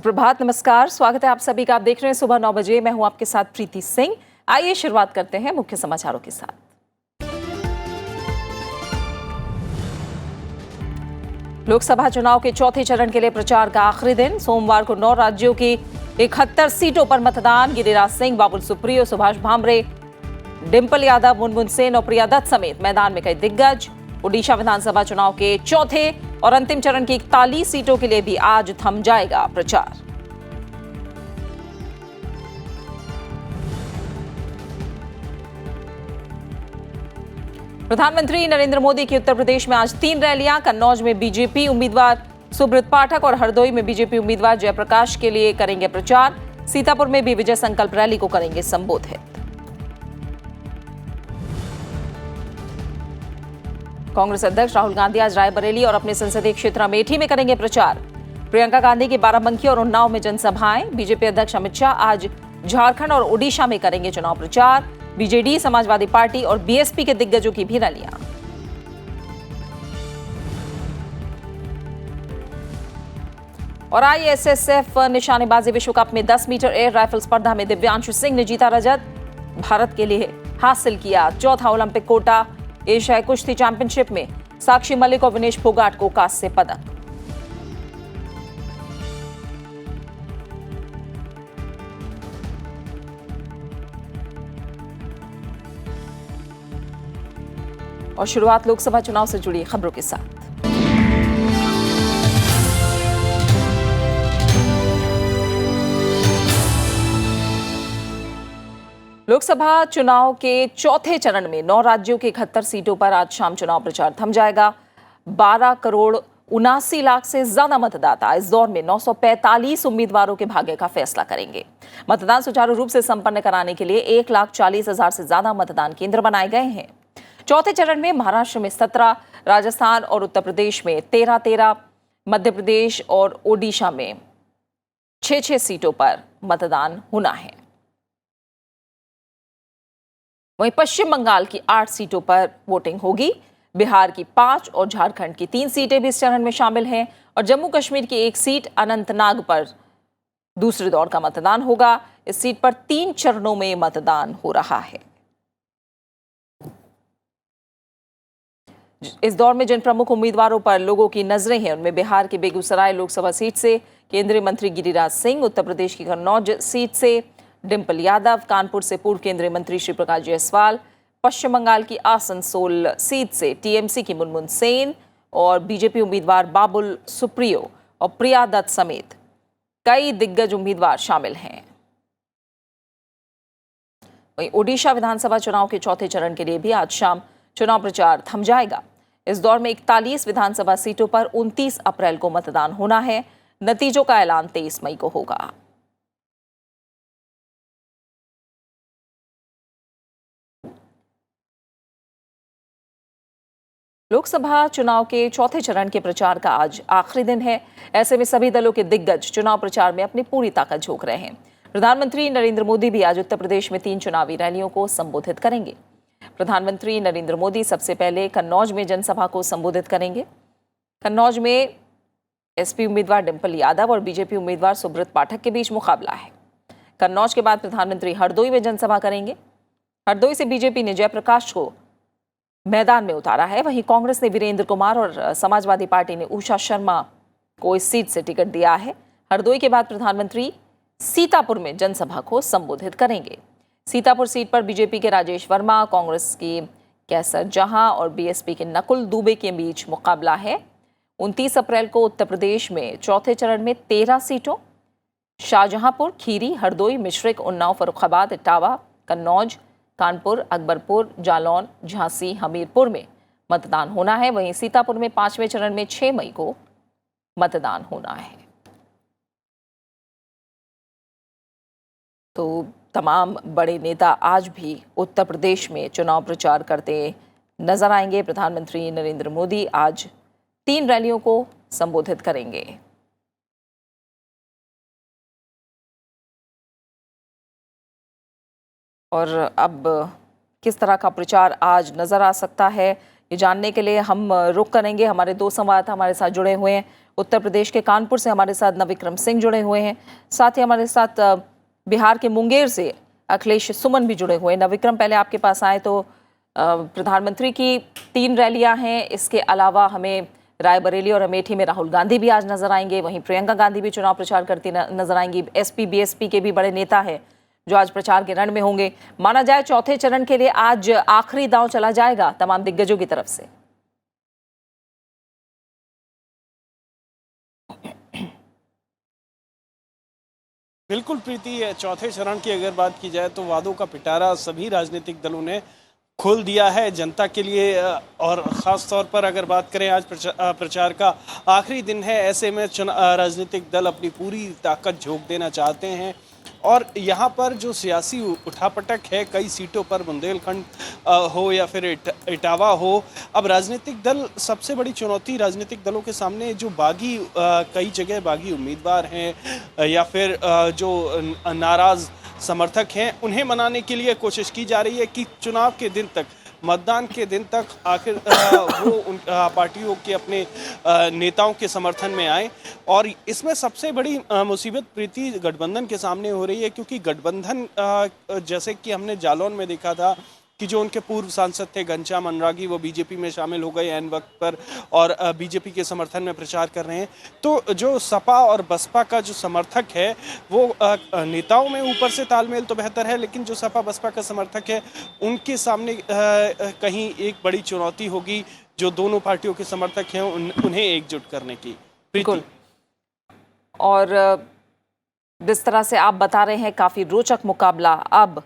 सुप्रभात, नमस्कार, स्वागत है आप सभी का। आप देख रहे हैं सुबह 9 बजे। मैं हूं आपके साथ प्रीति सिंह। आइए शुरुआत करते हैं मुख्य समाचारों के साथ। लोकसभा चुनाव के चौथे चरण के लिए प्रचार का आखिरी दिन। सोमवार को 9 राज्यों की 71 सीटों पर मतदान। गिरिराज सिंह, बाबुल सुप्रियो, सुभाष भामरे, डिंपल यादव, मुनमुन सेन और प्रिया दत्त समेत मैदान में कई दिग्गज। ओडिशा विधानसभा चुनाव के चौथे और अंतिम चरण की 41 सीटों के लिए भी आज थम जाएगा प्रचार। प्रधानमंत्री नरेंद्र मोदी की उत्तर प्रदेश में आज 3 रैलियां। कन्नौज में बीजेपी उम्मीदवार सुब्रत पाठक और हरदोई में बीजेपी उम्मीदवार जयप्रकाश के लिए करेंगे प्रचार। सीतापुर में भी विजय संकल्प रैली को करेंगे संबोधित। कांग्रेस अध्यक्ष राहुल गांधी आज रायबरेली और अपने संसदीय क्षेत्र अमेठी में करेंगे प्रचार। प्रियंका गांधी की बाराबंकी और उन्नाव में जनसभाएं। बीजेपी अध्यक्ष अमित शाह आज झारखंड और ओडिशा में करेंगे चुनाव प्रचार। बीजेडी, समाजवादी पार्टी और बीएसपी के दिग्गजों की भी रैलियां। और आईएसएसएफ निशानेबाजी विश्व कप में 10 मीटर एयर राइफल स्पर्धा में दिव्यांशु सिंह ने जीता रजत। भारत के लिए हासिल किया चौथा ओलंपिक कोटा। एशियाई कुश्ती चैंपियनशिप में साक्षी मलिक और विनेश फोगाट को कांस्य पदक। और शुरुआत लोकसभा चुनाव से जुड़ी खबरों के साथ। लोकसभा चुनाव के चौथे चरण में 9 राज्यों के 71 सीटों पर आज शाम चुनाव प्रचार थम जाएगा। 12,79,00,000 से ज्यादा मतदाता इस दौर में 945 उम्मीदवारों के भाग्य का फैसला करेंगे। मतदान सुचारू रूप से संपन्न कराने के लिए 1,40,000 से ज्यादा मतदान केंद्र बनाए गए हैं। चौथे चरण में महाराष्ट्र में 17, राजस्थान और उत्तर प्रदेश में 13-13, मध्य प्रदेश और ओडिशा में 6-6 सीटों पर मतदान होना है। वहीं पश्चिम बंगाल की 8 सीटों पर वोटिंग होगी। बिहार की 5 और झारखंड की 3 सीटें भी इस चरण में शामिल हैं और जम्मू कश्मीर की 1 सीट अनंतनाग पर दूसरे दौर का मतदान होगा। इस सीट पर 3 चरणों में मतदान हो रहा है। इस दौर में जिन प्रमुख उम्मीदवारों पर लोगों की नजरें हैं उनमें बिहार की बेगूसराय लोकसभा सीट से केंद्रीय मंत्री गिरिराज सिंह, उत्तर प्रदेश की कन्नौज सीट से डिंपल यादव, कानपुर से पूर्व केंद्रीय मंत्री श्री प्रकाश जायसवाल, पश्चिम बंगाल की आसनसोल सीट से टीएमसी की मुनमुन सेन और बीजेपी उम्मीदवार बाबुल सुप्रियो और प्रिया दत्त समेत कई दिग्गज उम्मीदवार शामिल हैं। वहीं ओडिशा विधानसभा चुनाव के चौथे चरण के लिए भी आज शाम चुनाव प्रचार थम जाएगा। इस दौर में 41 विधानसभा सीटों पर 29 अप्रैल को मतदान होना है। नतीजों का ऐलान 23 मई को होगा। लोकसभा चुनाव के चौथे चरण के प्रचार का आज आखिरी दिन है। ऐसे में सभी दलों के दिग्गज चुनाव प्रचार में अपनी पूरी ताकत झोंक रहे हैं। प्रधानमंत्री नरेंद्र मोदी भी आज उत्तर प्रदेश में 3 चुनावी रैलियों को संबोधित करेंगे। प्रधानमंत्री नरेंद्र मोदी सबसे पहले कन्नौज में जनसभा को संबोधित करेंगे। कन्नौज में एसपी उम्मीदवार डिंपल यादव और बीजेपी उम्मीदवार सुब्रत पाठक के बीच मुकाबला है। कन्नौज के बाद प्रधानमंत्री हरदोई में जनसभा करेंगे। हरदोई से बीजेपी ने जयप्रकाश को मैदान में उतारा है। वहीं कांग्रेस ने वीरेंद्र कुमार और समाजवादी पार्टी ने उषा शर्मा को इस सीट से टिकट दिया है। हरदोई के बाद प्रधानमंत्री सीतापुर में जनसभा को संबोधित करेंगे। सीतापुर सीट पर बीजेपी के राजेश वर्मा, कांग्रेस की कैसर जहां और बीएसपी के नकुल दुबे के बीच मुकाबला है। 29 अप्रैल को उत्तर प्रदेश में चौथे चरण में 13 सीटों शाहजहांपुर, खीरी, हरदोई, मिश्रिक, उन्नाव, फर्रुखाबाद, इटावा, कन्नौज, कानपुर, अकबरपुर, जालौन, झांसी, हमीरपुर में मतदान होना है। वहीं सीतापुर में 5वें चरण में 6 मई को मतदान होना है। तो तमाम बड़े नेता आज भी उत्तर प्रदेश में चुनाव प्रचार करते नजर आएंगे। प्रधानमंत्री नरेंद्र मोदी आज 3 रैलियों को संबोधित करेंगे। और अब किस तरह का प्रचार आज नजर आ सकता है, ये जानने के लिए हम रुख करेंगे। हमारे 2 संवाददाता हमारे साथ जुड़े हुए हैं। उत्तर प्रदेश के कानपुर से हमारे साथ नवविक्रम सिंह जुड़े हुए हैं, साथ ही हमारे साथ बिहार के मुंगेर से अखिलेश सुमन भी जुड़े हुए हैं। नवविक्रम, पहले आपके पास आए तो प्रधानमंत्री की 3 रैलियां हैं, इसके अलावा हमें रायबरेली और अमेठी में राहुल गांधी भी आज नजर आएंगे, वहीं प्रियंका गांधी भी चुनाव प्रचार करती नजर आएंगी। एसपी बीएसपी के भी बड़े नेता हैं जो आज प्रचार के रण में होंगे। माना जाए चौथे चरण के लिए आज आखिरी दांव चला जाएगा तमाम दिग्गजों की तरफ से। बिल्कुल प्रीति, चौथे चरण की अगर बात की जाए तो वादों का पिटारा सभी राजनीतिक दलों ने खोल दिया है जनता के लिए। और ख़ास तौर पर अगर बात करें, आज प्रचार का आखिरी दिन है, ऐसे में राजनीतिक दल अपनी पूरी ताकत झोंक देना चाहते हैं। और यहाँ पर जो सियासी उठापटक है, कई सीटों पर बुंदेलखंड हो या फिर इटावा हो, अब राजनीतिक दल, सबसे बड़ी चुनौती राजनीतिक दलों के सामने जो बागी कई जगह बागी उम्मीदवार हैं या फिर जो नाराज़ समर्थक हैं, उन्हें मनाने के लिए कोशिश की जा रही है कि चुनाव के दिन तक, मतदान के दिन तक आखिर वो उन पार्टियों के अपने नेताओं के समर्थन में आए। और इसमें सबसे बड़ी मुसीबत प्रीति गठबंधन के सामने हो रही है, क्योंकि गठबंधन जैसे कि हमने जालौन में देखा था कि जो उनके पूर्व सांसद थे घनश्याम अनुरागी, वो बीजेपी में शामिल हो गए ऐन वक्त पर और बीजेपी के समर्थन में प्रचार कर रहे हैं। तो जो सपा और बसपा का जो समर्थक है, वो नेताओं में ऊपर से तालमेल तो बेहतर है, लेकिन जो सपा बसपा का समर्थक है, उनके सामने कहीं एक बड़ी चुनौती होगी जो दोनों पार्टियों के समर्थक हैं उन्हें एकजुट करने की। बिल्कुल। और जिस तरह से आप बता रहे हैं, काफ़ी रोचक मुकाबला अब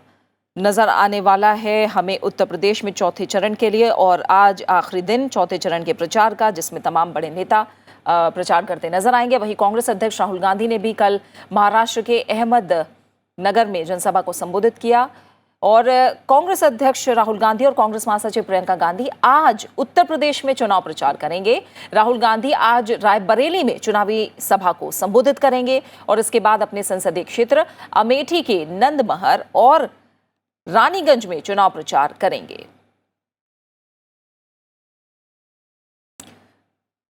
नज़र आने वाला है हमें उत्तर प्रदेश में चौथे चरण के लिए। और आज आखिरी दिन चौथे चरण के प्रचार का, जिसमें तमाम बड़े नेता प्रचार करते नजर आएंगे। वहीं कांग्रेस अध्यक्ष राहुल गांधी ने भी कल महाराष्ट्र के अहमदनगर में जनसभा को संबोधित किया। और कांग्रेस अध्यक्ष राहुल गांधी और कांग्रेस महासचिव प्रियंका गांधी आज उत्तर प्रदेश में चुनाव प्रचार करेंगे। राहुल गांधी आज रायबरेली में चुनावी सभा को संबोधित करेंगे और इसके बाद अपने संसदीय क्षेत्र अमेठी के नंदमहर और रानीगंज में चुनाव प्रचार करेंगे।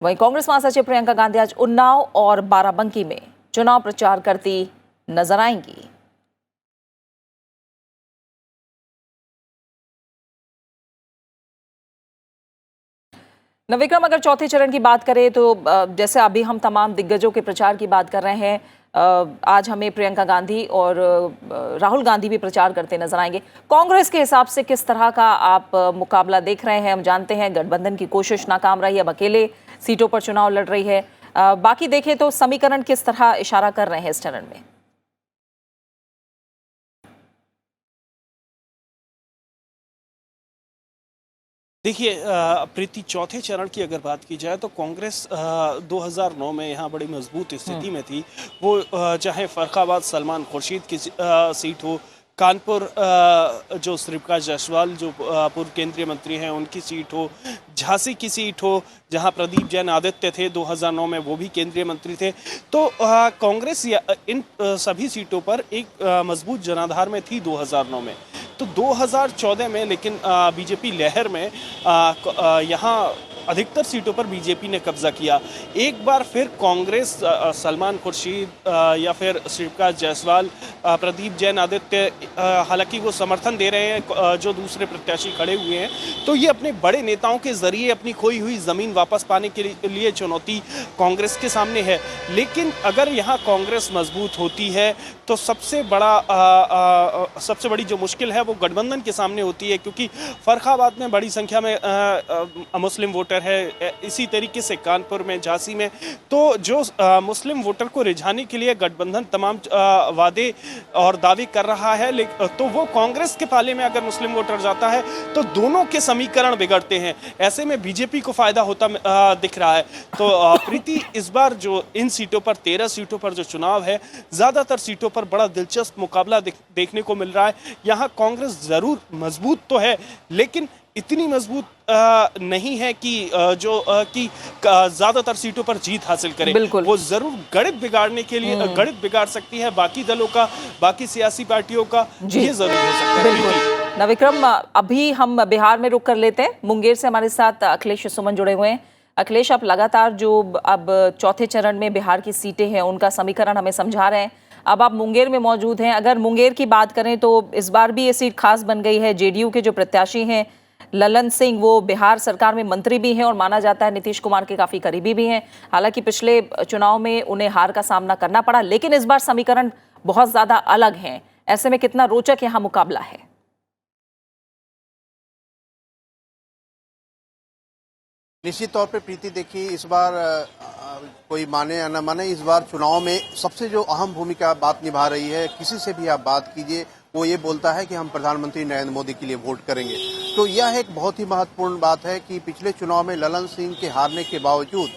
वहीं कांग्रेस महासचिव प्रियंका गांधी आज उन्नाव और बाराबंकी में चुनाव प्रचार करती नजर आएंगी। नवविक्रम, अगर चौथे चरण की बात करें तो जैसे अभी हम तमाम दिग्गजों के प्रचार की बात कर रहे हैं, आज हमें प्रियंका गांधी और राहुल गांधी भी प्रचार करते नजर आएंगे। कांग्रेस के हिसाब से किस तरह का आप मुकाबला देख रहे हैं? हम जानते हैं गठबंधन की कोशिश नाकाम रही, अब अकेले सीटों पर चुनाव लड़ रही है। बाकी देखें तो समीकरण किस तरह इशारा कर रहे हैं इस चरण में? देखिए प्रीति, चौथे चरण की अगर बात की जाए तो कांग्रेस 2009 में यहाँ बड़ी मजबूत स्थिति में थी। वो चाहे फर्रुखाबाद सलमान खुर्शीद की सीट हो, कानपुर जो श्रीप्रकाश जायसवाल जो पूर्व केंद्रीय मंत्री हैं उनकी सीट हो, झांसी की सीट हो जहां प्रदीप जैन आदित्य थे 2009 में, वो भी केंद्रीय मंत्री थे। तो कांग्रेस इन सभी सीटों पर एक मजबूत जनाधार में थी 2009 में। तो 2014 में लेकिन बीजेपी लहर में यहाँ अधिकतर सीटों पर बीजेपी ने कब्जा किया। एक बार फिर कांग्रेस सलमान खुर्शीद या फिर श्रीप्रकाश जायसवाल, प्रदीप जैन आदित्य, हालांकि वो समर्थन दे रहे हैं जो दूसरे प्रत्याशी खड़े हुए हैं, तो ये अपने बड़े नेताओं के जरिए अपनी खोई हुई जमीन वापस पाने के लिए चुनौती कांग्रेस के सामने है। लेकिन अगर यहाँ कांग्रेस मजबूत होती है तो सबसे बड़ी जो मुश्किल है वो गठबंधन के सामने होती है, क्योंकि फर्रुखाबाद में बड़ी संख्या में मुस्लिम वोटर है, इसी तरीके से कानपुर में, झांसी में। तो जो मुस्लिम वोटर को रिझाने के लिए गठबंधन तमाम वादे और दावे कर रहा है, तो वो कांग्रेस के पाले में अगर मुस्लिम वोटर जाता है तो दोनों के समीकरण बिगड़ते हैं। ऐसे में बीजेपी को फायदा होता दिख रहा है। तो प्रीति, इस बार जो इन सीटों पर 13 सीटों पर जो चुनाव है, ज्यादातर सीटों पर बड़ा दिलचस्प मुकाबला देखने को मिल रहा है। यहाँ कांग्रेस जरूर मजबूत तो है, लेकिन इतनी मजबूत नहीं है कि ज्यादातर सीटों पर जीत हासिल करे। वो जरूर गणित बिगाड़ने के लिए गणित बिगाड़ सकती है बाकी दलों का, बाकी सियासी पार्टियों का, ये जरूर हो सकता है। नवविक्रम, अभी हम बिहार में रुक कर लेते हैं। मुंगेर से हमारे साथ अखिलेश सुमन जुड़े हुए हैं। अखिलेश, आप लगातार जो अब चौथे चरण में बिहार की सीटें हैं उनका समीकरण हमें समझा रहे हैं। अब आप मुंगेर में मौजूद हैं। अगर मुंगेर की बात करें तो इस बार भी ये सीट खास बन गई है। जेडीयू के जो प्रत्याशी हैं ललन सिंह, वो बिहार सरकार में मंत्री भी हैं और माना जाता है नीतीश कुमार के काफी करीबी भी हैं। हालांकि पिछले चुनाव में उन्हें हार का सामना करना पड़ा, लेकिन इस बार समीकरण बहुत ज्यादा अलग है। ऐसे में कितना रोचक यहाँ मुकाबला है? निश्चित तौर पे प्रीति, देखिए इस बार कोई माने या न माने, इस बार चुनाव में सबसे जो अहम भूमिका बात निभा रही है, किसी से भी आप बात कीजिए वो ये बोलता है कि हम प्रधानमंत्री नरेंद्र मोदी के लिए वोट करेंगे। तो यह एक बहुत ही महत्वपूर्ण बात है कि पिछले चुनाव में ललन सिंह के हारने के बावजूद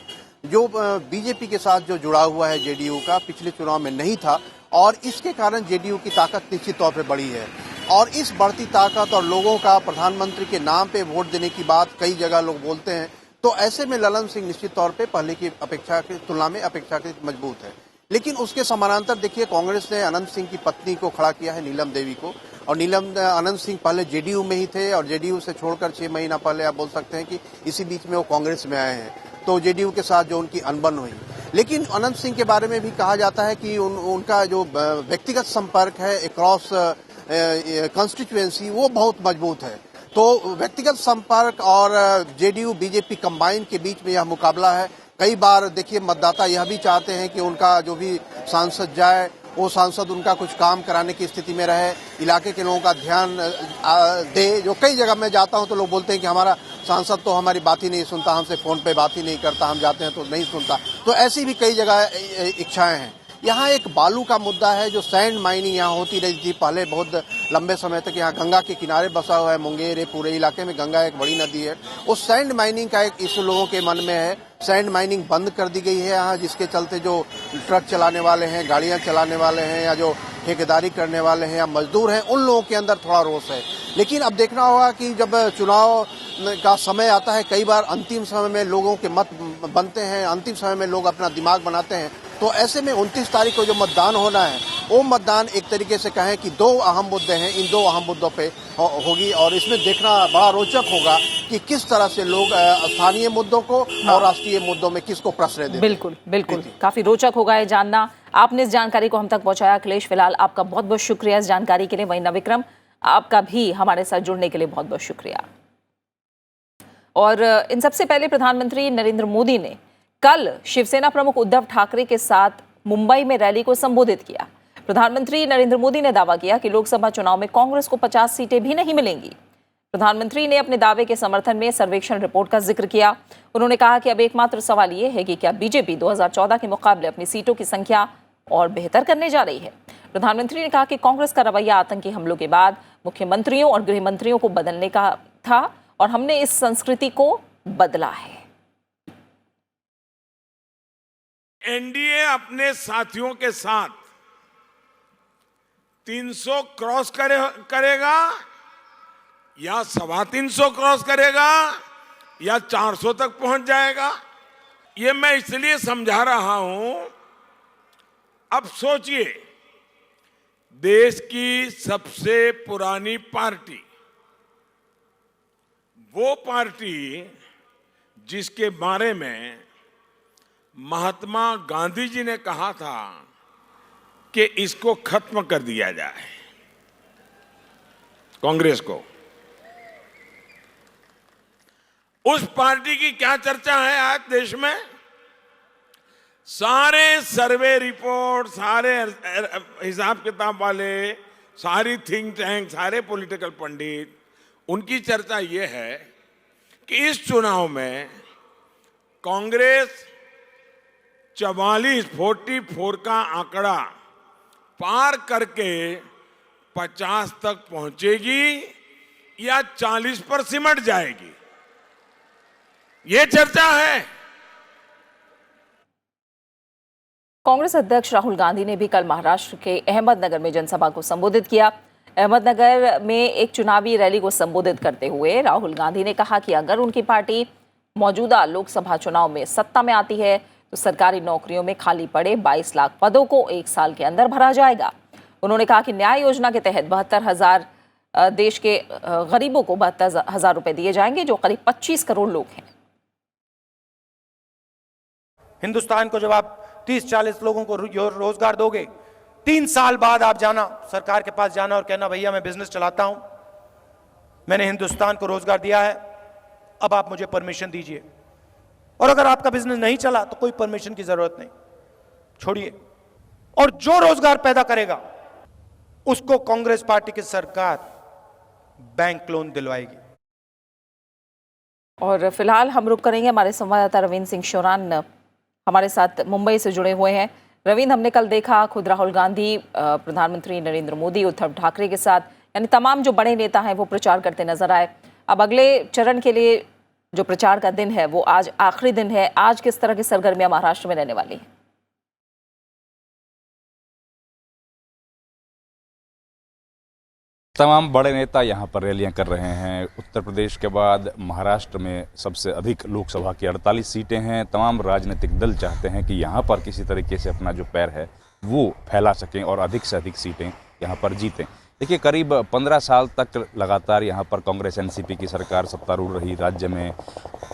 जो बीजेपी के साथ जो जुड़ा हुआ है जेडीयू का, पिछले चुनाव में नहीं था और इसके कारण जेडीयू की ताकत निश्चित तौर पर बढ़ी है। और इस बढ़ती ताकत और लोगों का प्रधानमंत्री के नाम पे वोट देने की बात कई जगह लोग बोलते हैं, तो ऐसे में ललन सिंह निश्चित तौर पे पहले की अपेक्षा की तुलना में अपेक्षाकृत मजबूत है। लेकिन उसके समानांतर देखिए कांग्रेस ने अनंत सिंह की पत्नी को खड़ा किया है, नीलम देवी को। और अनंत सिंह पहले जेडीयू में ही थे और जेडीयू से छोड़कर 6 महीना पहले आप बोल सकते हैं कि इसी बीच में वो कांग्रेस में आए हैं, तो जेडीयू के साथ जो उनकी अनबन हुई। लेकिन अनंत सिंह के बारे में भी कहा जाता है कि उनका जो व्यक्तिगत संपर्क है अक्रॉस कॉन्स्टिट्यूएंसी वो बहुत मजबूत है। तो व्यक्तिगत संपर्क और जेडीयू बीजेपी कंबाइन के बीच में यह मुकाबला है। कई बार देखिए मतदाता यह भी चाहते हैं कि उनका जो भी सांसद जाए वो सांसद उनका कुछ काम कराने की स्थिति में रहे, इलाके के लोगों का ध्यान दे। जो कई जगह मैं जाता हूं तो लोग बोलते हैं कि हमारा सांसद तो हमारी बात ही नहीं सुनता, हमसे फोन पे बात ही नहीं करता, हम जाते हैं तो नहीं सुनता। तो ऐसी भी कई जगह इच्छाएं हैं। यहाँ एक बालू का मुद्दा है, जो सैंड माइनिंग यहाँ होती रही थी पहले बहुत लंबे समय तक। यहाँ गंगा के किनारे बसा हुआ है मुंगेर, पूरे इलाके में गंगा एक बड़ी नदी है। उस सैंड माइनिंग का एक इशू लोगों के मन में है। सैंड माइनिंग बंद कर दी गई है यहाँ, जिसके चलते जो ट्रक चलाने वाले हैं, गाड़ियां चलाने वाले हैं या जो ठेकेदारी करने वाले हैं या मजदूर हैं, उन लोगों के अंदर थोड़ा रोष है। लेकिन अब देखना होगा कि जब चुनाव का समय आता है, कई बार अंतिम समय में लोगों के मत बनते हैं, अंतिम समय में लोग अपना दिमाग बनाते हैं। तो ऐसे में 29 तारीख को जो मतदान होना है, वो मतदान एक तरीके से कहें कि 2 अहम मुद्दे हैं, इन 2 अहम मुद्दों पे होगी। और इसमें देखना बड़ा रोचक होगा कि किस तरह से लोग स्थानीय मुद्दों को और राष्ट्रीय मुद्दों में किसको प्रश्रय देते हैं। बिल्कुल बिल्कुल, काफी रोचक होगा ये जानना। आपने इस जानकारी को हम तक पहुंचाया अखिलेश। फिलहाल आपका बहुत बहुत शुक्रिया इस जानकारी के लिए। वहीं नविक्रम, आपका भी हमारे साथ जुड़ने के लिए बहुत बहुत शुक्रिया। और इन सबसे पहले प्रधानमंत्री नरेंद्र मोदी ने कल शिवसेना प्रमुख उद्धव ठाकरे के साथ मुंबई में रैली को संबोधित किया। प्रधानमंत्री नरेंद्र मोदी ने दावा किया कि लोकसभा चुनाव में कांग्रेस को 50 सीटें भी नहीं मिलेंगी। प्रधानमंत्री ने अपने दावे के समर्थन में सर्वेक्षण रिपोर्ट का जिक्र किया। उन्होंने कहा कि अब एकमात्र सवाल ये है कि क्या बीजेपी 2014 के मुकाबले अपनी सीटों की संख्या और बेहतर करने जा रही है। प्रधानमंत्री ने कहा कि कांग्रेस का रवैया आतंकी हमलों के बाद मुख्यमंत्रियों और गृह मंत्रियों को बदलने का था और हमने इस संस्कृति को बदला है। एनडीए अपने साथियों के साथ 300 क्रॉस करेगा या 350 क्रॉस करेगा या 400 तक पहुंच जाएगा, ये मैं इसलिए समझा रहा हूं। अब सोचिए, देश की सबसे पुरानी पार्टी, वो पार्टी जिसके बारे में महात्मा गांधी जी ने कहा था कि इसको खत्म कर दिया जाए, कांग्रेस को, उस पार्टी की क्या चर्चा है आज देश में? सारे सर्वे रिपोर्ट, सारे हिसाब किताब वाले, सारी थिंक टैंक, सारे पॉलिटिकल पंडित, उनकी चर्चा यह है कि इस चुनाव में कांग्रेस 44 का आंकड़ा पार करके 50 तक पहुंचेगी या 40 पर सिमट जाएगी, ये चर्चा है। कांग्रेस अध्यक्ष राहुल गांधी ने भी कल महाराष्ट्र के अहमदनगर में जनसभा को संबोधित किया। अहमदनगर में एक चुनावी रैली को संबोधित करते हुए राहुल गांधी ने कहा कि अगर उनकी पार्टी मौजूदा लोकसभा चुनाव में सत्ता में आती है तो सरकारी नौकरियों में खाली पड़े 22 लाख पदों को 1 साल के अंदर भरा जाएगा। उन्होंने कहा कि न्याय योजना के तहत 72,000 देश के गरीबों को 72,000 रुपए दिए जाएंगे, जो करीब 25 करोड़ लोग हैं। हिंदुस्तान को जब आप 30-40 लोगों को रोजगार दोगे, 3 साल बाद आप जाना सरकार के पास जाना और कहना भैया मैं बिजनेस चलाता हूं, मैंने हिंदुस्तान को रोजगार दिया है, अब आप मुझे परमिशन दीजिए। और अगर आपका बिजनेस नहीं चला तो कोई परमिशन की जरूरत नहीं, छोड़िए। और जो रोजगार पैदा करेगा उसको कांग्रेस पार्टी की सरकार बैंक लोन दिलवाएगी। और फिलहाल हम रुक करेंगे, हमारे संवाददाता रविंद्र सिंह शोरान हमारे साथ मुंबई से जुड़े हुए हैं। रविंद्र, हमने कल देखा खुद राहुल गांधी, प्रधानमंत्री नरेंद्र मोदी, उद्धव ठाकरे के साथ, यानी तमाम जो बड़े नेता हैं वो प्रचार करते नजर आए। अब अगले चरण के लिए जो प्रचार का दिन है वो आज आखिरी दिन है। आज किस तरह की सरगर्मियां महाराष्ट्र में रहने वाली हैं? तमाम बड़े नेता यहाँ पर रैलियां कर रहे हैं। उत्तर प्रदेश के बाद महाराष्ट्र में सबसे अधिक लोकसभा की 48 सीटें हैं। तमाम राजनीतिक दल चाहते हैं कि यहाँ पर किसी तरीके से अपना जो पैर है वो फैला सकें और अधिक से अधिक सीटें यहाँ पर जीतें। देखिए, करीब 15 साल तक लगातार यहाँ पर कांग्रेस एनसीपी की सरकार सत्तारूढ़ रही राज्य में,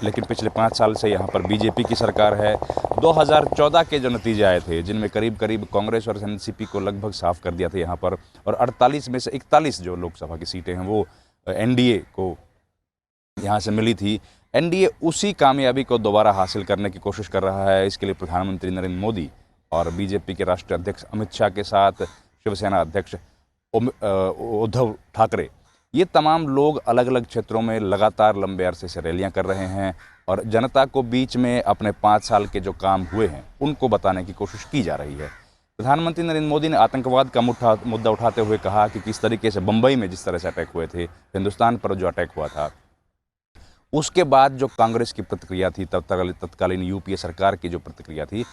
लेकिन पिछले 5 साल से यहाँ पर बीजेपी की सरकार है। 2014 के जो नतीजे आए थे, जिनमें करीब करीब कांग्रेस और एनसीपी को लगभग साफ कर दिया था यहाँ पर, और 48 में से 41 जो लोकसभा की सीटें हैं वो एनडीए को यहाँ से मिली थी। एनडीए उसी कामयाबी को दोबारा हासिल करने की कोशिश कर रहा है। इसके लिए प्रधानमंत्री नरेंद्र मोदी और बीजेपी के राष्ट्रीय अध्यक्ष अमित शाह के साथ शिवसेना अध्यक्ष उद्धव ठाकरे, ये तमाम लोग अलग अलग क्षेत्रों में लगातार लंबे अरसे से रैलियां कर रहे हैं और जनता को बीच में अपने 5 साल के जो काम हुए हैं उनको बताने की कोशिश की जा रही है। प्रधानमंत्री नरेंद्र मोदी ने आतंकवाद का मुद्दा उठाते हुए कहा कि किस तरीके से बम्बई में जिस तरह से अटैक हुए थे, हिंदुस्तान पर जो अटैक हुआ था, उसके बाद जो कांग्रेस की प्रतिक्रिया थी, तत्कालीन यूपीए सरकार की जो प्रतिक्रिया थी,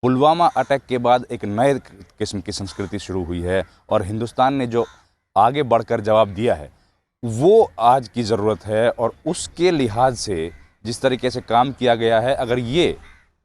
पुलवामा अटैक के बाद एक नए किस्म की संस्कृति शुरू हुई है और हिंदुस्तान ने जो आगे बढ़कर जवाब दिया है वो आज की ज़रूरत है। और उसके लिहाज से जिस तरीके से काम किया गया है, अगर ये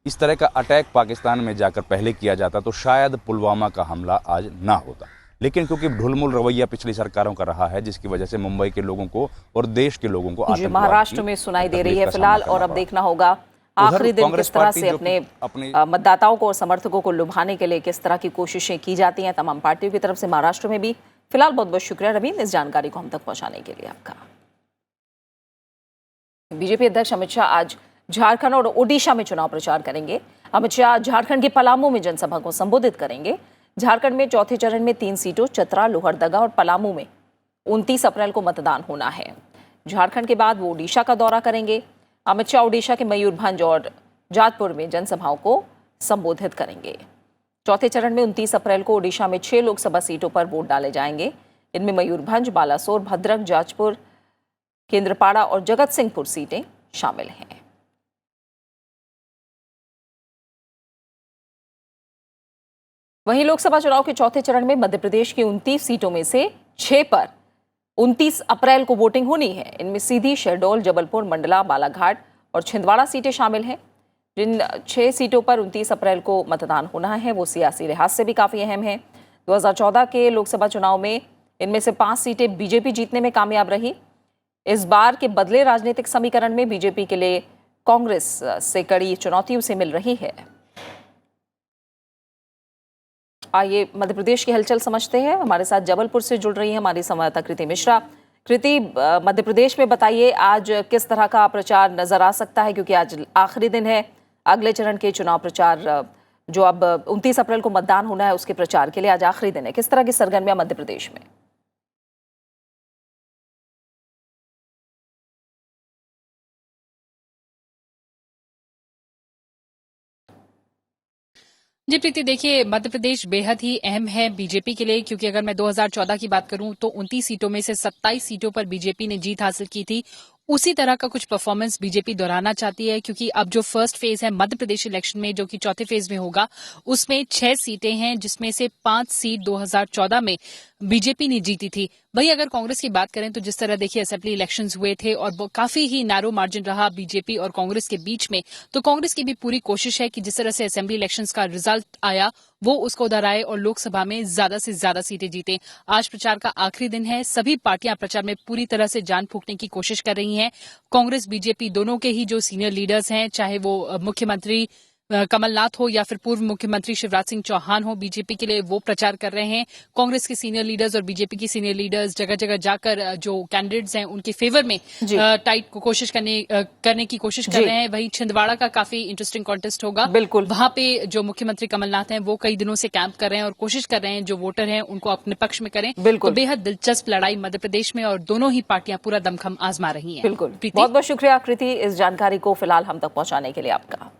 इस तरह का अटैक पाकिस्तान में जाकर पहले किया जाता तो शायद पुलवामा का हमला आज ना होता। लेकिन क्योंकि ढुलमुल रवैया पिछली सरकारों का रहा है, जिसकी वजह से मुंबई के लोगों को और देश के लोगों को महाराष्ट्र में सुनाई दे रही है फिलहाल। और अब देखना होगा आखिरी दिन किस तरह से अपने मतदाताओं को और समर्थकों को लुभाने के लिए किस तरह की कोशिशें की जाती हैं तमाम पार्टियों की तरफ से महाराष्ट्र में भी। फिलहाल बहुत बहुत शुक्रिया रवींद्र, इस जानकारी को हम तक पहुंचाने के लिए आपका। बीजेपी अध्यक्ष अमित शाह आज झारखंड और ओडिशा में चुनाव प्रचार करेंगे। अमित शाह झारखंड के पलामू में जनसभा को संबोधित करेंगे। झारखंड में चौथे चरण में 3 सीटों चतरा, लोहरदगा और पलामू में 29 अप्रैल को मतदान होना है। झारखंड के बाद वो ओडिशा का दौरा करेंगे। अमित शाह ओडिशा के मयूरभंज और जाजपुर में जनसभाओं को संबोधित करेंगे। चौथे चरण में 29 अप्रैल को ओडिशा में 6 लोकसभा सीटों पर वोट डाले जाएंगे। इनमें मयूरभंज, बालासोर, भद्रक, जाजपुर, केंद्रपाड़ा और जगत सिंहपुर सीटें शामिल हैं। वहीं लोकसभा चुनाव के चौथे चरण में मध्य प्रदेश की 29 सीटों में से 6 पर 29 अप्रैल को वोटिंग होनी है। इनमें सीधी, शहडोल, जबलपुर, मंडला, बालाघाट और छिंदवाड़ा सीटें शामिल हैं। जिन 6 सीटों पर 29 अप्रैल को मतदान होना है वो सियासी लिहाज से भी काफ़ी अहम है। 2014 के लोकसभा चुनाव में इनमें से 5 सीटें बीजेपी जीतने में कामयाब रही। इस बार के बदले राजनीतिक समीकरण में बीजेपी के लिए कांग्रेस से कड़ी चुनौती उसे मिल रही है। आइए मध्य प्रदेश की हलचल समझते हैं। हमारे साथ जबलपुर से जुड़ रही है हमारी संवाददाता कृति मिश्रा। कृति, मध्य प्रदेश में बताइए आज किस तरह का प्रचार नजर आ सकता है, क्योंकि आज आखिरी दिन है अगले चरण के चुनाव प्रचार जो अब 29 अप्रैल को मतदान होना है उसके प्रचार के लिए आज आखिरी दिन है। किस तरह की सरगर्मियां मध्य प्रदेश में? जी प्रीति, देखिए मध्य प्रदेश बेहद ही अहम है बीजेपी के लिए, क्योंकि अगर मैं 2014 की बात करूं तो 29 सीटों में से 27 सीटों पर बीजेपी ने जीत हासिल की थी। उसी तरह का कुछ परफॉर्मेंस बीजेपी दोहराना चाहती है, क्योंकि अब जो फर्स्ट फेज है मध्य प्रदेश इलेक्शन में, जो कि चौथे फेज में होगा, उसमें 6 सीटें हैं, जिसमें से 5 सीट 2014 में बीजेपी ने जीती थी। वही अगर कांग्रेस की बात करें तो जिस तरह देखिए असेंबली इलेक्शंस हुए थे और काफी ही नैरो मार्जिन रहा बीजेपी और कांग्रेस के बीच में, तो कांग्रेस की भी पूरी कोशिश है कि जिस तरह से असेंबली इलेक्शंस का रिजल्ट आया वो उसको दोहराए और लोकसभा में ज्यादा से ज्यादा सीटें जीते। आज प्रचार का आखिरी दिन है। सभी पार्टियां प्रचार में पूरी तरह से जान फूंकने की कोशिश कर रही हैं। कांग्रेस बीजेपी दोनों के ही जो सीनियर लीडर्स हैं, चाहे वो मुख्यमंत्री कमलनाथ हो या फिर पूर्व मुख्यमंत्री शिवराज सिंह चौहान हो, बीजेपी के लिए वो प्रचार कर रहे हैं। कांग्रेस के सीनियर लीडर्स और बीजेपी की सीनियर लीडर्स जगह जगह जाकर जो कैंडिडेट्स हैं उनके फेवर में टाइट कोशिश करने की कोशिश कर रहे हैं। वहीं छिंदवाड़ा का काफी इंटरेस्टिंग कॉन्टेस्ट होगा। बिल्कुल, वहां पे जो मुख्यमंत्री कमलनाथ हैं वो कई दिनों से कैंप कर रहे हैं और कोशिश कर रहे हैं जो वोटर हैं उनको अपने पक्ष में करें। बिल्कुल, तो बेहद दिलचस्प लड़ाई मध्य प्रदेश में और दोनों ही पार्टियां पूरा दमखम आजमा रही हैं। बिल्कुल, बहुत बहुत शुक्रिया कृति इस जानकारी को फिलहाल हम तक पहुंचाने के लिए आपका।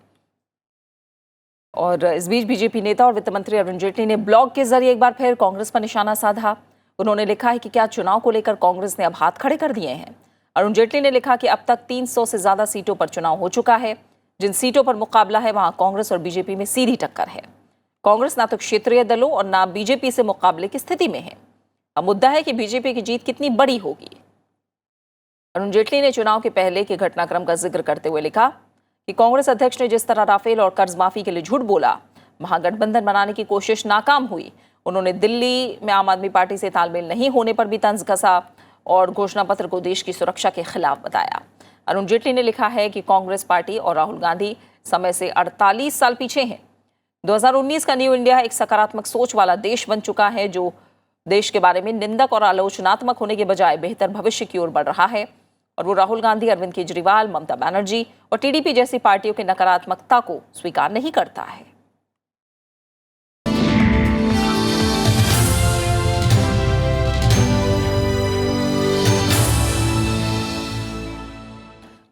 और इस बीच बीजेपी नेता और वित्त मंत्री अरुण जेटली ने ब्लॉग के जरिए एक बार फिर कांग्रेस पर निशाना साधा। उन्होंने लिखा है कि क्या चुनाव को लेकर कांग्रेस ने अब हाथ खड़े कर दिए हैं। अरुण जेटली ने लिखा कि अब तक 300 से ज्यादा सीटों पर चुनाव हो चुका है। जिन सीटों पर मुकाबला है वहां कांग्रेस और बीजेपी में सीधी टक्कर है। कांग्रेस ना तो क्षेत्रीय दलों और ना बीजेपी से मुकाबले की स्थिति में है। अब मुद्दा है कि बीजेपी की जीत कितनी बड़ी होगी। अरुण जेटली ने चुनाव के पहले के घटनाक्रम का जिक्र करते हुए लिखा कि कांग्रेस अध्यक्ष ने जिस तरह राफेल और कर्ज माफी के लिए झूठ बोला, महागठबंधन बनाने की कोशिश नाकाम हुई। उन्होंने दिल्ली में आम आदमी पार्टी से तालमेल नहीं होने पर भी तंज कसा और घोषणा पत्र को देश की सुरक्षा के खिलाफ बताया। अरुण जेटली ने लिखा है कि कांग्रेस पार्टी और राहुल गांधी समय से 48 साल पीछे हैं। 2019 का न्यू इंडिया एक सकारात्मक सोच वाला देश बन चुका है जो देश के बारे में निंदक और आलोचनात्मक होने के बजाय बेहतर भविष्य की ओर बढ़ रहा है। और वो राहुल गांधी, अरविंद केजरीवाल, ममता बनर्जी और टीडीपी जैसी पार्टियों की नकारात्मकता को स्वीकार नहीं करता है।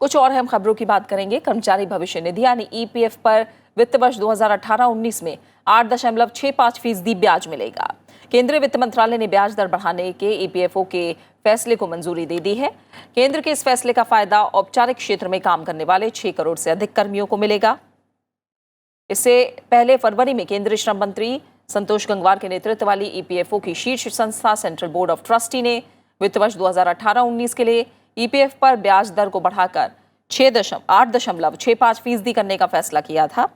कुछ और अहम खबरों की बात करेंगे। कर्मचारी भविष्य निधि यानी ईपीएफ पर वित्त वर्ष 2018-19 में 8.65% ब्याज मिलेगा। केंद्रीय वित्त मंत्रालय ने ब्याज दर बढ़ाने के ईपीएफओ के फैसले को मंजूरी दे दी है। केंद्र के इस फैसले का फायदा औपचारिक क्षेत्र में काम करने वाले 6 करोड़ से अधिक कर्मियों को मिलेगा। इससे पहले फरवरी में केंद्रीय श्रम मंत्री संतोष गंगवार के नेतृत्व वाली ईपीएफओ की शीर्ष संस्था सेंट्रल बोर्ड ऑफ ट्रस्टी ने वित्त वर्ष 2018-19 के लिए ईपीएफ पर ब्याज दर को बढ़ाकर 8.65% करने का फैसला किया था,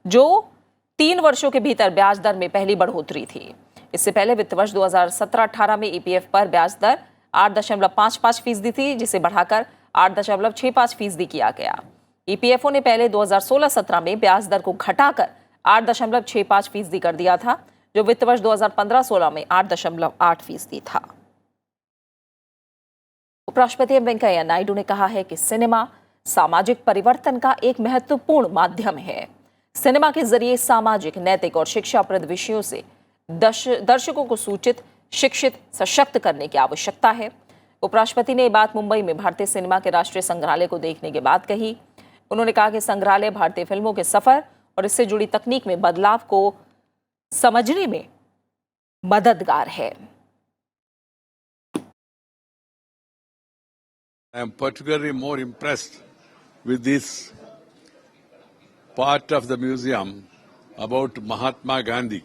जो 3 वर्षों के भीतर ब्याज दर में पहली बढ़ोतरी थी। इससे पहले वित्त वर्ष 2017-18 में ईपीएफ पर ब्याज दर 8.55% थी, जिसे बढ़ाकर 8.65% किया गया। ईपीएफओ ने पहले 2016-17 में ब्याज दर को घटाकर 8.65% कर दिया था, जो वित्त वर्ष 2015-16 में 8.8% था। उपराष्ट्रपति एम वेंकैया नायडू ने कहा है कि सिनेमा सामाजिक परिवर्तन का एक महत्वपूर्ण माध्यम है। सिनेमा के जरिए सामाजिक, नैतिक और शिक्षाप्रद विषयों से दर्शकों को सूचित, शिक्षित, सशक्त करने की आवश्यकता है। उपराष्ट्रपति ने ये बात मुंबई में भारतीय सिनेमा के राष्ट्रीय संग्रहालय को देखने के बाद कही। उन्होंने कहा कि संग्रहालय भारतीय फिल्मों के सफर और इससे जुड़ी तकनीक में बदलाव को समझने में मददगार है। I am particularly more impressed with this part of the museum about Mahatma Gandhi.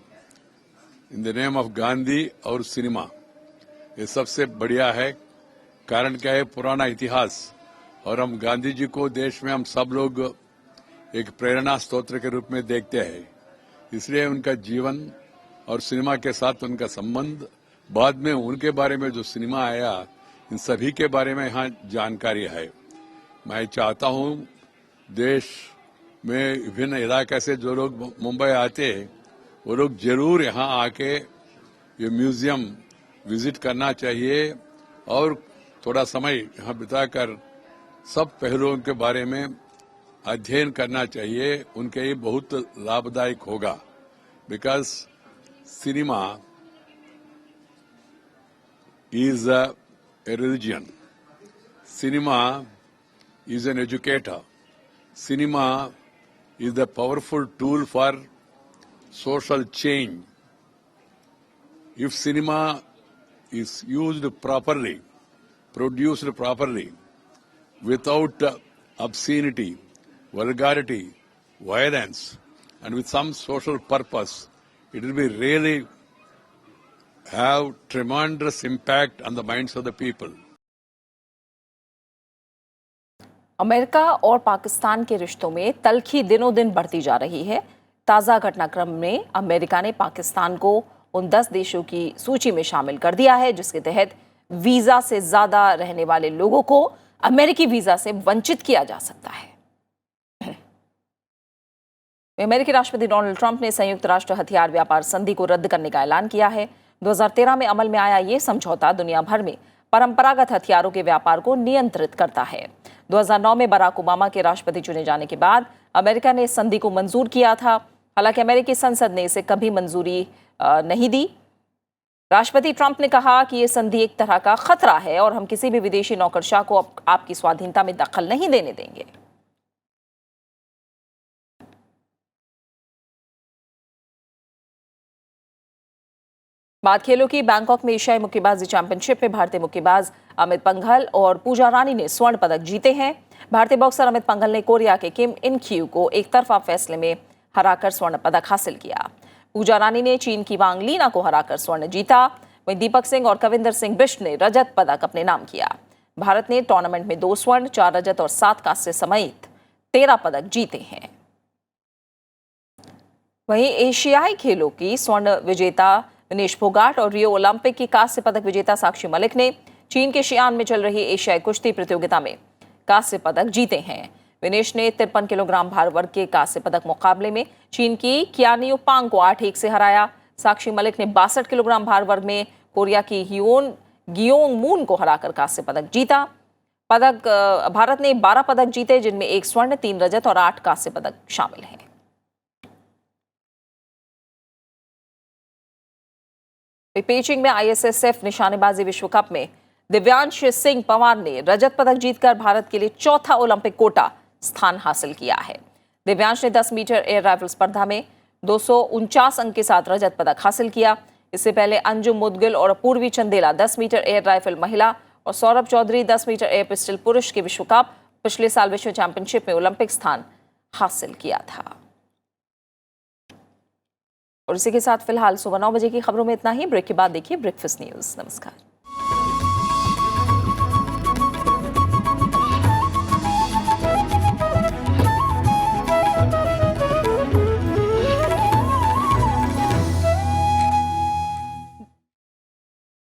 In the name of Gandhi और सिनेमा, ये सबसे बढ़िया है। कारण क्या है? पुराना इतिहास, और हम गांधी जी को देश में हम सब लोग एक प्रेरणा स्तोत्र के रूप में देखते हैं। इसलिए उनका जीवन और सिनेमा के साथ उनका संबंध, बाद में उनके बारे में जो सिनेमा आया, इन सभी के बारे में यहाँ जानकारी है। मैं चाहता हूँ देश में विभिन्न इलाके से जो लोग मुंबई आते हैं, वो लोग जरूर यहाँ आके ये म्यूजियम विजिट करना चाहिए और थोड़ा समय यहाँ बिताकर सब पहलुओं के बारे में अध्ययन करना चाहिए। उनके लिए बहुत लाभदायक होगा। Because cinema is a religion. Cinema is an educator. Cinema is a powerful tool for social change. If cinema is used properly, produced properly, without obscenity, vulgarity, violence, and with some social purpose, it will be really have tremendous impact on the minds of the people. America और पाकिस्तान के रिश्तों में तल्खी दिनों दिन बढ़ती जा रही है। ताज़ा घटनाक्रम में अमेरिका ने पाकिस्तान को उन 10 देशों की सूची में शामिल कर दिया है जिसके तहत वीज़ा से ज़्यादा रहने वाले लोगों को अमेरिकी वीज़ा से वंचित किया जा सकता है। अमेरिकी राष्ट्रपति डोनाल्ड ट्रंप ने संयुक्त राष्ट्र हथियार व्यापार संधि को रद्द करने का ऐलान किया है। 2013 में अमल में आया ये समझौता दुनिया भर में परंपरागत हथियारों के व्यापार को नियंत्रित करता है। 2009 में बराक ओबामा के राष्ट्रपति चुने जाने के बाद अमेरिका ने इस संधि को मंजूर किया था। हालांकि अमेरिकी संसद ने इसे कभी मंजूरी नहीं दी। राष्ट्रपति ट्रंप ने कहा कि ये संधि एक तरह का खतरा है और हम किसी भी विदेशी नौकरशाह को आपकी स्वाधीनता में दखल नहीं देने देंगे। बात खेलों की। बैंकॉक में एशियाई मुक्केबाजी चैंपियनशिप में भारतीय मुक्केबाज अमित पंघल और पूजा रानी ने स्वर्ण पदक जीते हैं। भारतीय बॉक्सर अमित पंघल ने कोरिया के किम इन क्यू को एक तरफा फैसले में हराकर स्वर्ण पदक हासिल किया। पूजा रानी ने चीन की वांग लीना को हराकर स्वर्ण जीता। वहीं दीपक सिंह और कविंदर सिंह बिष्ट ने रजत पदक अपने नाम किया। भारत ने टूर्नामेंट में 2 स्वर्ण, 4 रजत और 7 कांस्य समेत 13 पदक जीते हैं। वहीं एशियाई खेलों की स्वर्ण विजेता विनेश फोगाट और रियो ओलंपिक की कांस्य पदक विजेता साक्षी मलिक ने चीन के शियान में चल रही एशियाई कुश्ती प्रतियोगिता में कांस्य पदक जीते हैं। विनेश ने 53 किलोग्राम भार वर्ग के कांस्य पदक मुकाबले में चीन की कियानियो पांग को 8-1 से हराया। साक्षी मलिक ने 62 किलोग्राम भार वर्ग में कोरिया की हियोन गियोंग मून को हराकर कांस्य पदक जीता। भारत ने 12 पदक जीते, जिनमें 1 स्वर्ण, 3 रजत और 8 कांस्य पदक शामिल हैं। पेचिंग में आईएसएसएफ निशानेबाजी विश्व कप में दिव्यांश सिंह पंवार ने रजत पदक जीतकर भारत के लिए चौथा ओलंपिक कोटा स्थान हासिल किया है। दिव्यांश ने 10 मीटर एयर राइफल स्पर्धा में 249 अंक के साथ रजत पदक हासिल किया। इससे पहले अंजुम मुदगिल और Apurvi Chandela 10 metre air rifle महिला और Saurabh Chaudhary 10 metre air pistol पुरुष के विश्व कप पिछले साल विश्व चैंपियनशिप में ओलंपिक स्थान हासिल किया था। और इसी के साथ फिलहाल सुबह 9 बजे की खबरों में इतना ही। ब्रेक के बाद देखिए ब्रेकफास्ट न्यूज। नमस्कार।